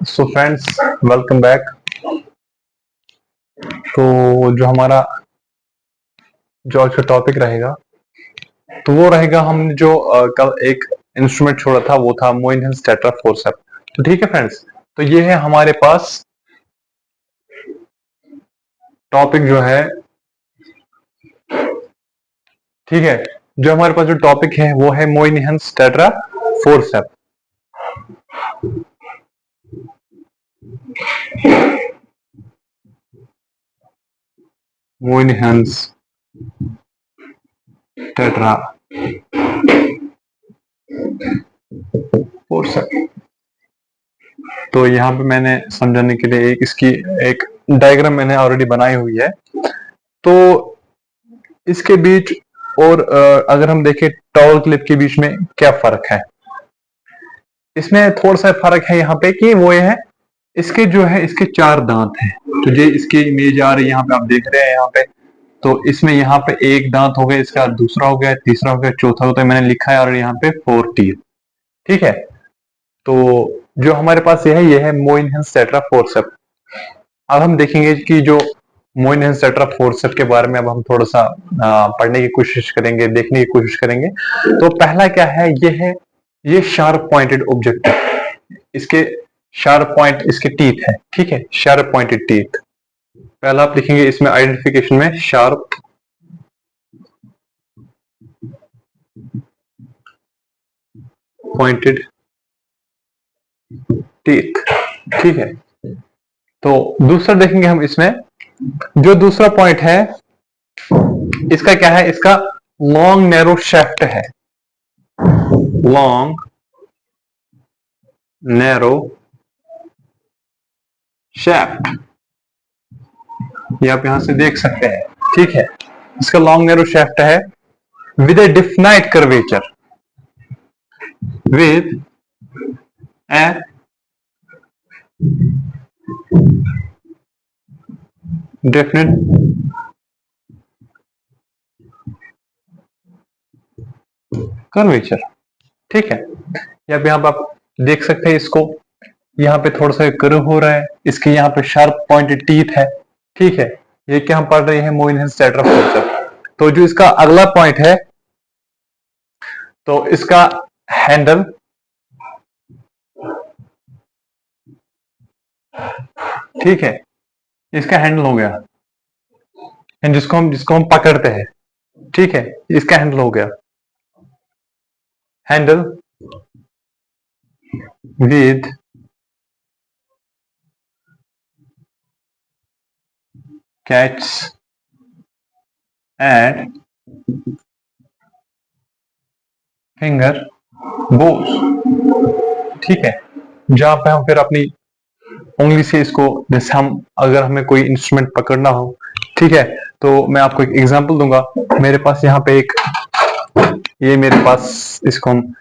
So friends, welcome back. तो जो हमारा जो आज का टॉपिक रहेगा तो वो रहेगा, हमने जो कल एक इंस्ट्रूमेंट छोड़ा था वो था मोइनहेंस टेट्रा फोर्सेप। तो ठीक है फ्रेंड्स, तो ये है हमारे पास टॉपिक जो है, ठीक है। जो हमारे पास जो टॉपिक है वो है Moynihan's tetra forceps. Moynihan's tetra forceps. तो यहाँ पे मैंने समझाने के लिए इसकी एक डायग्राम मैंने ऑलरेडी बनाई हुई है। तो इसके बीच और अगर हम देखें टॉवल क्लिप के बीच में क्या फर्क है, इसमें थोड़ा सा फर्क है यहाँ पे कि वो ये है, इसके जो है इसके 4 दांत हैं। तो जो इसकी इमेज आ रही है यहाँ पे आप देख रहे हैं यहाँ पे, तो इसमें यहाँ पे एक दांत हो गया, इसका दूसरा हो गया, तीसरा हो गया, चौथा हो गया। मैंने लिखा है और यहाँ पे 4 टीथ, ठीक है। तो जो हमारे पास ये है मोइनहेंस टेट्रा फोर्सेप। अब हम देखेंगे कि जो मोइनहेंस टेट्रा फोर्सेप के बारे में अब हम थोड़ा सा पढ़ने की कोशिश करेंगे, देखने की कोशिश करेंगे। तो पहला क्या है, ये शार्प पॉइंटेड ऑब्जेक्ट है। इसके शार्प पॉइंट इसके टीथ है, ठीक है, शार्प पॉइंटेड टीथ। पहला आप लिखेंगे इसमें आइडेंटिफिकेशन में शार्प पॉइंटेड टीथ, ठीक है। तो दूसरा देखेंगे हम, इसमें जो दूसरा पॉइंट है इसका क्या है, इसका लॉन्ग नैरो शेफ्ट है। लॉन्ग नैरो शेफ्ट, ये आप यहां से देख सकते हैं, ठीक है। इसका लॉन्ग नैरो शेफ्ट है with A definite curvature, with a definite curvature, ठीक है। यहाँ पे आप देख सकते हैं इसको, यहाँ पे थोड़ा सा कर्व हो रहा है, इसके यहाँ पे शार्प पॉइंटेड टीथ है, ठीक है। ये क्या हम पढ़ रहे हैं, मोइनहेंस टेट्रा फोर्सेप। तो जो इसका अगला पॉइंट है, तो इसका हैंडल, ठीक है, इसका हैंडल हो गया, जिसको हम पकड़ते हैं, ठीक है, इसका हैंडल हो गया। Handle with catch and finger Bose, ठीक है। जहां पे हम फिर अपनी उंगली से इसको, जैसे अगर हमें कोई इंस्ट्रूमेंट पकड़ना हो, ठीक है, तो मैं आपको एक एग्जांपल दूंगा। मेरे पास यहाँ पे ये मेरे पास, इसको हम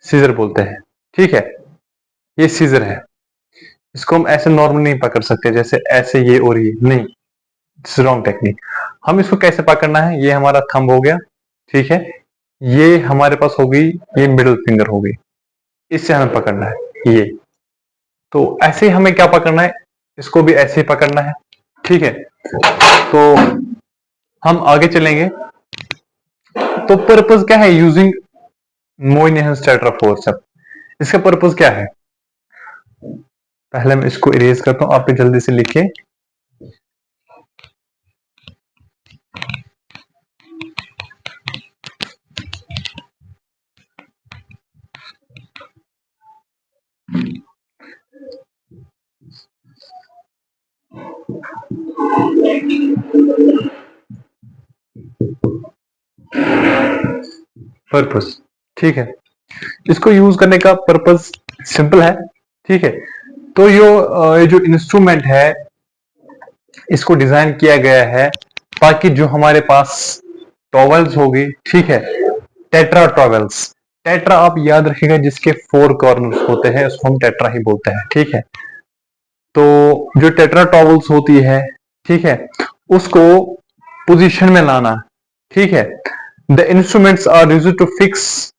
सीजर बोलते हैं, ठीक है। ये सीजर है, इसको हम ऐसे नॉर्मल नहीं पकड़ सकते, जैसे ऐसे ये और ये नहीं, रॉन्ग टेक्निक। हम इसको कैसे पकड़ना है, ये हमारा थंब हो गया, ठीक है, ये हमारे पास हो गई, ये मिडिल फिंगर हो गई, इससे हमें पकड़ना है ये। तो ऐसे ही हमें क्या पकड़ना है, इसको भी ऐसे ही पकड़ना है, ठीक है। तो हम आगे चलेंगे। तो पर्पस क्या है यूजिंग मोइनहेंस टेट्रा फोर्सेप, इसका पर्पस क्या है। पहले मैं इसको इरेज करता हूं, आप भी जल्दी से लिखिए। पर्पस, ठीक है। इसको यूज करने का पर्पस सिंपल है, ठीक है। तो ये जो इंस्ट्रूमेंट है, इसको डिजाइन किया गया है ताकि जो हमारे पास टॉवेल्स होगी, ठीक है, टेट्रा टॉवेल्स। टेट्रा आप याद रखिएगा, जिसके 4 कॉर्नर्स होते हैं उसको हम टेट्रा ही बोलते हैं, ठीक है। तो जो टेट्रा टॉवेल्स होती है, ठीक है, उसको पोजीशन में लाना, ठीक है। The instruments are used to fix,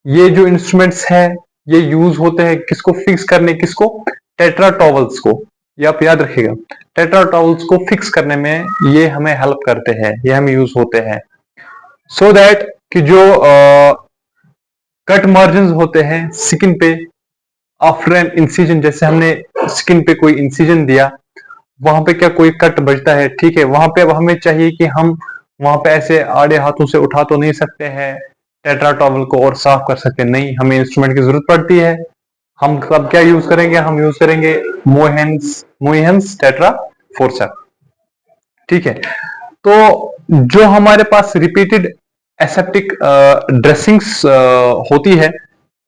ये जो इंस्ट्रूमेंट्स है ये यूज होते हैं किसको फिक्स करने, किसको, टेट्रा टॉवल्स को, ये आप याद रखिएगा। टेट्रा टॉवल्स को फिक्स करने में ये हमें हेल्प करते हैं, ये हमें यूज होते हैं सो दैट कि जो कट मार्जिन होते हैं स्किन पे आफ्टर एन इंसिजन, जैसे हमने स्किन पे कोई इंसिजन दिया, वहां पे क्या कोई कट बचता है, ठीक है, वहां पे अब हमें चाहिए कि हम वहां पे ऐसे आड़े हाथों से उठा तो नहीं सकते हैं टेट्रा टॉवल को और साफ कर सकते, नहीं, हमें इंस्ट्रूमेंट की जरूरत पड़ती है। हम अब क्या यूज करेंगे, हम यूज करेंगे मोहेंस टेट्रा फोर्सेप, ठीक है। तो जो हमारे पास रिपीटेड एसेप्टिक ड्रेसिंग्स होती है,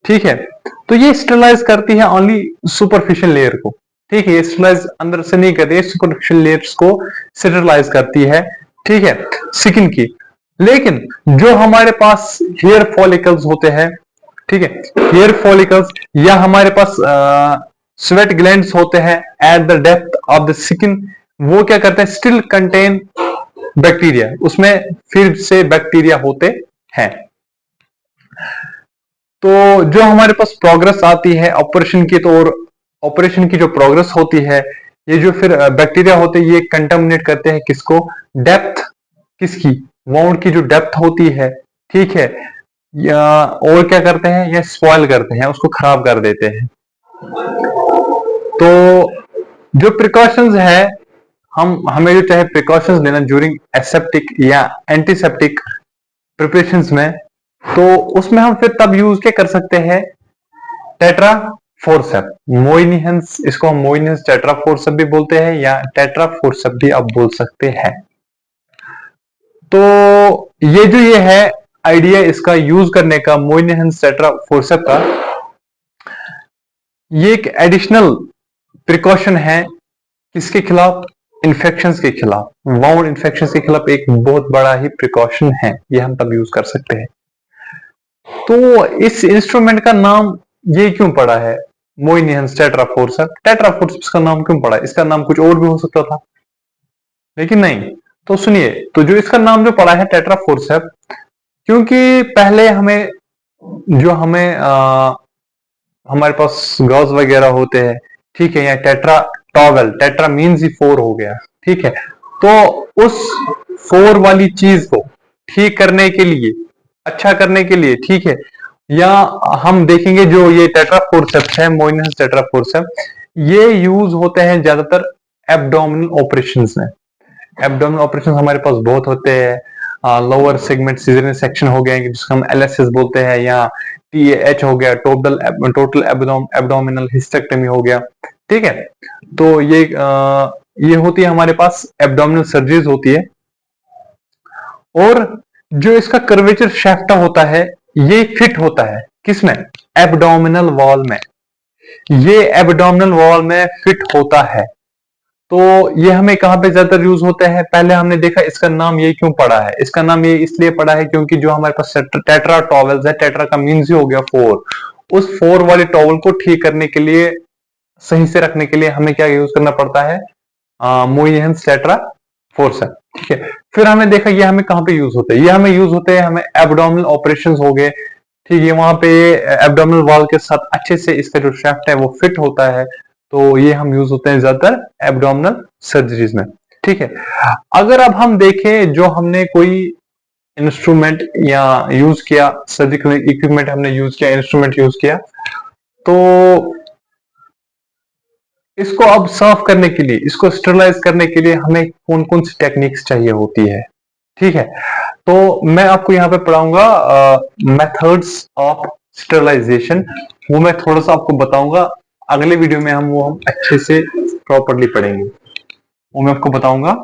ठीक है, तो ये स्टरलाइज करती है ओनली सुपरफिशियल लेयर को, ठीक है, ये स्टरलाइज अंदर से नहीं करती है, सुपरफिशियल लेयर्स को स्टरलाइज करती है, ठीक है, स्किन की। लेकिन जो हमारे पास हेयर फॉलिकल्स होते हैं, ठीक है, हेयर फॉलिकल्स या हमारे पास स्वेट ग्लैंड्स होते हैं at the depth of the skin, वो क्या करते हैं, स्टिल कंटेन बैक्टीरिया, उसमें फिर से बैक्टीरिया होते हैं। तो जो हमारे पास प्रोग्रेस आती है ऑपरेशन की, तो और ऑपरेशन की जो प्रोग्रेस होती है, ये जो फिर बैक्टीरिया होते हैं ये कंटामिनेट करते हैं किसको, डेप्थ किसकी, वाउंड की जो डेप्थ होती है, ठीक है, या और क्या करते हैं, ये स्पॉइल करते हैं, उसको खराब कर देते हैं। तो जो प्रिकॉशंस है, हमें जो चाहे प्रिकॉशंस लेना ड्यूरिंग एसेप्टिक या एंटीसेप्टिक प्रिपरेशंस में, तो उसमें हम फिर तब यूज क्या कर सकते हैं, टेट्रा फोर्सेप, मोइनिहंस, इसको हम मोइनिहंस टेट्रा फोर्सेप भी बोलते हैं या टेट्रा फोर्सेप भी आप बोल सकते हैं। तो ये है आइडिया इसका यूज करने का, मोइनिहंस टेट्रा फोर्सेप का, ये एक एडिशनल प्रिकॉशन है किसके खिलाफ, इन्फेक्शंस के खिलाफ, वाउंड इन्फेक्शंस के खिलाफ एक बहुत बड़ा ही प्रिकॉशन है, ये हम तब यूज कर सकते हैं। तो इस इंस्ट्रूमेंट का नाम ये क्यों पड़ा है, मोइनिहंस टेट्रा फोर्सेप, टेट्रा फोर्सेप्स का नाम क्यों पड़ा है, इसका नाम कुछ और भी हो सकता था, लेकिन नहीं। तो सुनिए, तो जो इसका नाम जो पड़ा है टेट्रा फोर्सेप, क्योंकि पहले हमें जो हमें हमारे पास गॉज वगैरह होते हैं, ठीक है, या tetra towel, tetra means he 4 हो गया, ठीक है, तो उस 4 वाली चीज को ठीक करने के लिए, अच्छा करने के लिए, ठीक है, या हम देखेंगे जो ये टेट्रा फोर्सेप्स है, मोइनिहंस टेट्रा फोर्सेप, ये यूज होते हैं ज्यादातर एब्डोमिनल ऑपरेशंस में। एब्डोमिनल ऑपरेशन हमारे पास बहुत होते हैं, लोअर सेगमेंट सीजरियन सेक्शन हो गया जिसको हम एलएसएस बोलते हैं, या टीएएच हो गया, टोटल एब्डोमिनल हिस्टेक्टमी हो गया, ठीक है। तो ये होती है हमारे पास एब्डोमिनल सर्जरीज होती है, और जो इसका कर्वेचर शाफ्ट होता है ये फिट होता है किसमें, एब्डोमिनल वॉल में, ये एब्डोमिनल वॉल में फिट होता है। तो ये हमें कहां पे ज्यादातर यूज होते हैं, पहले हमने देखा इसका नाम ये क्यों पड़ा है, इसका नाम ये इसलिए पड़ा है क्योंकि जो हमारे पास टेट्रा टॉवल्स है, टेट्रा का मीन्स ही हो गया 4, उस 4 वाले टॉवल को ठीक करने के लिए, सही से रखने के लिए हमें क्या यूज करना पड़ता है, मोइनिहंस टेट्रा फोर्सेप, ठीक है। फिर हमने देखा ये हमें कहां पे यूज होते हैं, ये हमें यूज होते हैं, हमें एब्डोमिनल ऑपरेशन हो गए, ठीक है, वहां पे एब्डोमिनल वॉल के साथ अच्छे से इसका जो शाफ्ट है वो फिट होता है, तो ये हम यूज होते हैं ज्यादातर एब्डोमिनल सर्जरीज में, ठीक है। अगर अब हम देखें जो हमने कोई इंस्ट्रूमेंट या यूज किया, सर्जिकल इक्विपमेंट हमने यूज किया, इंस्ट्रूमेंट यूज किया, तो इसको अब साफ करने के लिए, इसको स्टरलाइज करने के लिए हमें कौन कौन सी टेक्निक्स चाहिए होती है, ठीक है। तो मैं आपको यहाँ पे पढ़ाऊंगा मेथड्स ऑफ स्टरलाइजेशन, वो मैं थोड़ा सा आपको बताऊंगा, अगले वीडियो में हम अच्छे से प्रॉपरली पढ़ेंगे, वो मैं आपको बताऊंगा,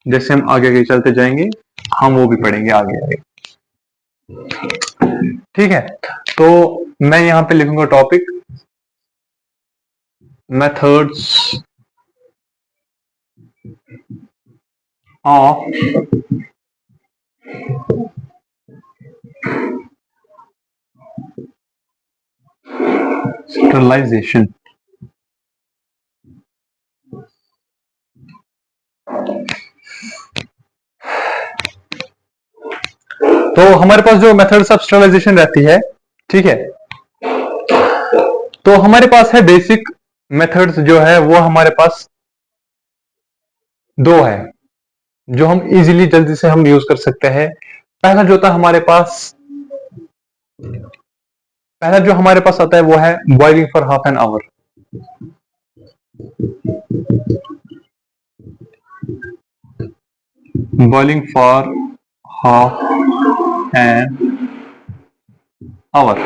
जैसे हम आगे आगे चलते जाएंगे हम वो भी पढ़ेंगे आगे आगे, ठीक है। तो मैं यहाँ पे लिखूंगा टॉपिक methods of sterilization। तो हमारे पास जो मेथड्स ऑफ स्टरलाइजेशन रहती है, ठीक है, तो हमारे पास है बेसिक मेथड्स जो है वो हमारे पास दो है जो हम इजीली जल्दी से हम यूज कर सकते हैं। पहला जो हमारे पास आता है वो है boiling for half an hour. Boiling for half an hour,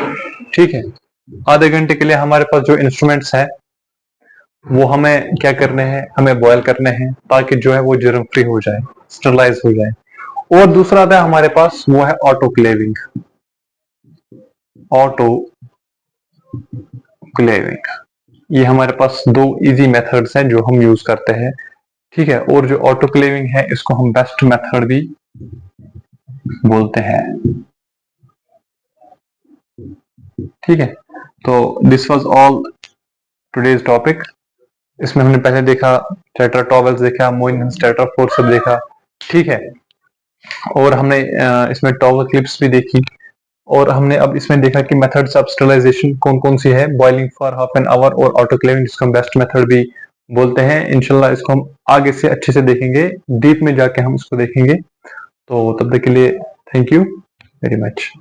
ठीक है। आधे घंटे के लिए हमारे पास जो इंस्ट्रूमेंट्स है वो हमें क्या करने हैं, हमें बॉयल करने हैं ताकि जो है वो जर्म फ्री हो जाए, स्टरलाइज हो जाए। और दूसरा आता है हमारे पास वो है ऑटोक्लेविंग। ऑटोक्लेविंग ये हमारे पास दो इजी मेथड्स हैं जो हम यूज करते हैं, ठीक है। और जो ऑटोक्लेविंग है इसको हम बेस्ट मेथड भी बोलते हैं, ठीक है। तो this was all today's topic. इसमें हमने पहले देखा टेट्रा टॉवेल्स देखा, मोइनस टेट्रा फोर्सेप देखा, ठीक है। और हमने इसमें टॉवल क्लिप्स भी देखी। और हमने अब इसमें देखा कि मेथड्स ऑफ स्टरलाइजेशन कौन कौन सी है, boiling for half an hour और ऑटोक्लेविंग जिसको हम बेस्ट मेथड भी बोलते हैं। इंशाल्लाह इसको हम आगे से अच्छे से देखेंगे, डीप में जाके हम इसको देखेंगे। तो तब तक के लिए थैंक यू वेरी मच।